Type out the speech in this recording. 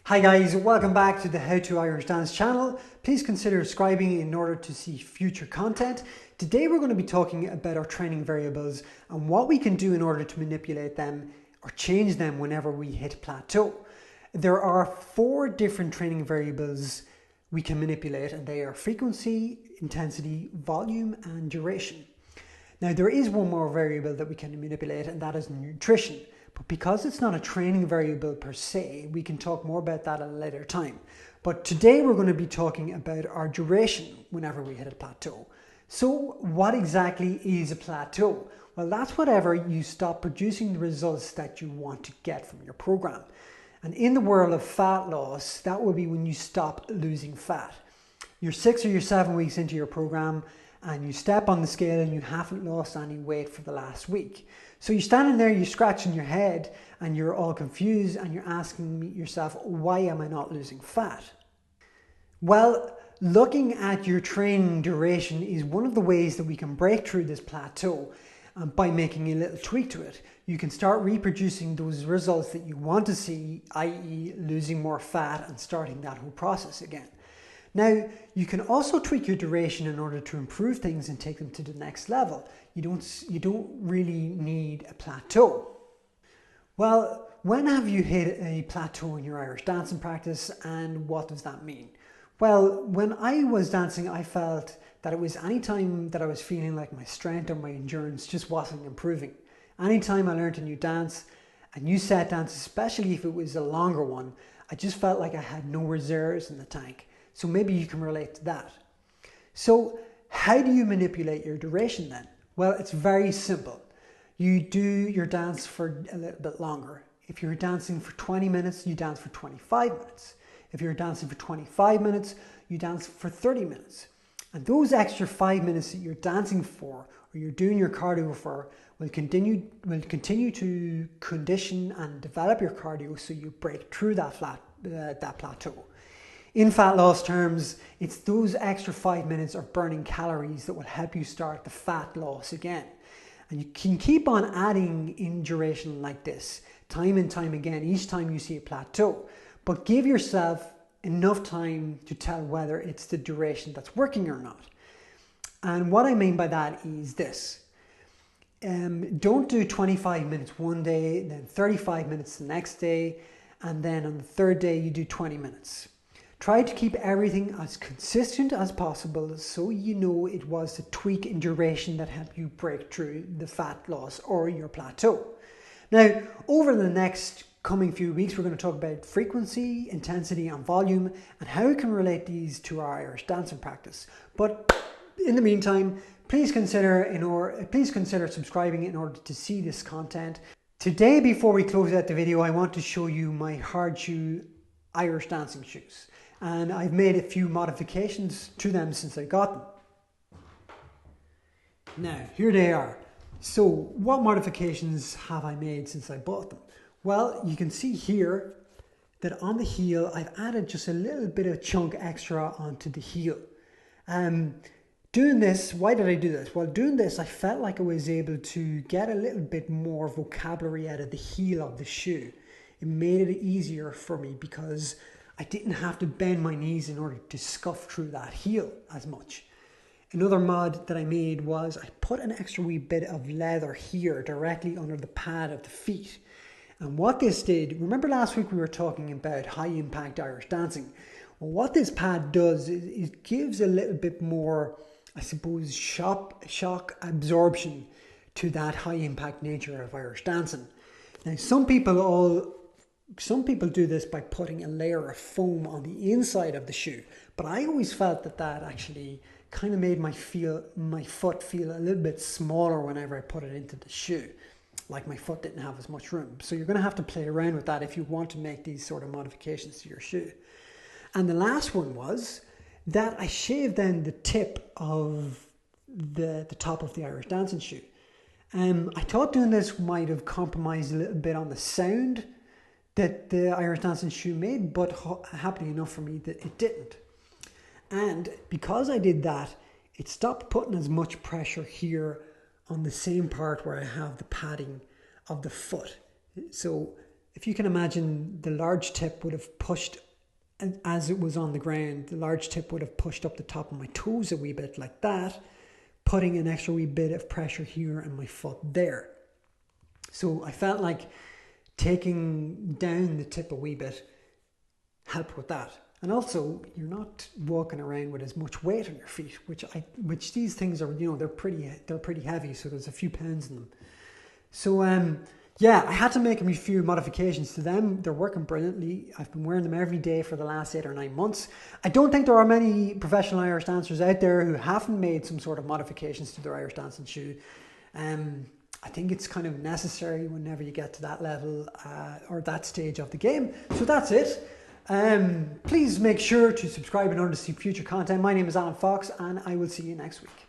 Hi guys, welcome back to the How to Irish Dance channel. Please consider subscribing in order to see future content. Today we're going to be talking about our training variables and what we can do in order to manipulate them or change them whenever we hit plateau. There are 4 different training variables we can manipulate, and they are frequency, intensity, volume and duration. Now there is one more variable that we can manipulate, and that is nutrition. But because it's not a training variable per se, we can talk more about that at a later time. But today we're going to be talking about our duration whenever we hit a plateau. So what exactly is a plateau? Well, that's whenever you stop producing the results that you want to get from your program. And in the world of fat loss, that will be when you stop losing fat. You're 6 or you're 7 weeks into your program and you step on the scale and you haven't lost any weight for the last week. So you're standing there, you're scratching your head and you're all confused and you're asking yourself, why am I not losing fat? Well, looking at your training duration is one of the ways that we can break through this plateau by making a little tweak to it. You can start reproducing those results that you want to see, i.e. losing more fat and starting that whole process again. Now, you can also tweak your duration in order to improve things and take them to the next level. You don't really need a plateau. Well, when have you hit a plateau in your Irish dancing practice, and what does that mean? Well, when I was dancing, I felt that it was any time that I was feeling like my strength or my endurance just wasn't improving. Anytime I learned a new dance, a new set dance, especially if it was a longer one, I just felt like I had no reserves in the tank. So maybe you can relate to that. So how do you manipulate your duration then? Well, it's very simple. You do your dance for a little bit longer. If you're dancing for 20 minutes, you dance for 25 minutes. If you're dancing for 25 minutes, you dance for 30 minutes. And those extra 5 minutes that you're dancing for or you're doing your cardio for will continue to condition and develop your cardio so you break through that plateau. In fat loss terms, it's those extra 5 minutes of burning calories that will help you start the fat loss again. And you can keep on adding in duration like this, time and time again, each time you see a plateau. But give yourself enough time to tell whether it's the duration that's working or not. And what I mean by that is this. Don't do 25 minutes one day, then 35 minutes the next day, and then on the third day you do 20 minutes. Try to keep everything as consistent as possible so you know it was the tweak in duration that helped you break through the fat loss or your plateau. Now, over the next coming few weeks, we're going to talk about frequency, intensity and volume and how we can relate these to our Irish dancing practice. But in the meantime, please consider subscribing in order to see this content. Today, before we close out the video, I want to show you my hard shoe Irish dancing shoes. And I've made a few modifications to them since I got them. Now, here they are. So, what modifications have I made since I bought them? Well, you can see here that on the heel, I've added just a little bit of chunk extra onto the heel. Doing this, why did I do this? Well, doing this, I felt like I was able to get a little bit more vocabulary out of the heel of the shoe. It made it easier for me because I didn't have to bend my knees in order to scuff through that heel as much. Another mod that I made was I put an extra wee bit of leather here directly under the pad of the feet. And what this did, remember last week we were talking about high impact Irish dancing. Well, what this pad does is it gives a little bit more, I suppose, shock absorption to that high impact nature of Irish dancing. Now some people do this by putting a layer of foam on the inside of the shoe, but I always felt that actually kind of made my foot feel a little bit smaller whenever I put it into the shoe, like my foot didn't have as much room. So you're going to have to play around with that if you want to make these sort of modifications to your shoe. And the last one was that I shaved down the tip of the top of the Irish dancing shoe. I thought doing this might have compromised a little bit on the sound that the Irish dancing shoe made, but happily enough for me that it didn't. And because I did that, it stopped putting as much pressure here on the same part where I have the padding of the foot. So if you can imagine, the large tip would have pushed, as it was on the ground, the large tip would have pushed up the top of my toes a wee bit like that, putting an extra wee bit of pressure here and my foot there. So I felt like taking down the tip a wee bit helped with that. And also, you're not walking around with as much weight on your feet, which these things are, they're pretty heavy, so there's a few pounds in them. So yeah, I had to make a few modifications to them. They're working brilliantly. I've been wearing them every day for the last 8 or 9 months. I don't think there are many professional Irish dancers out there who haven't made some sort of modifications to their Irish dancing shoe. I think it's kind of necessary whenever you get to that level or that stage of the game. So that's it. Please make sure to subscribe in order to see future content. My name is Alan Fox, and I will see you next week.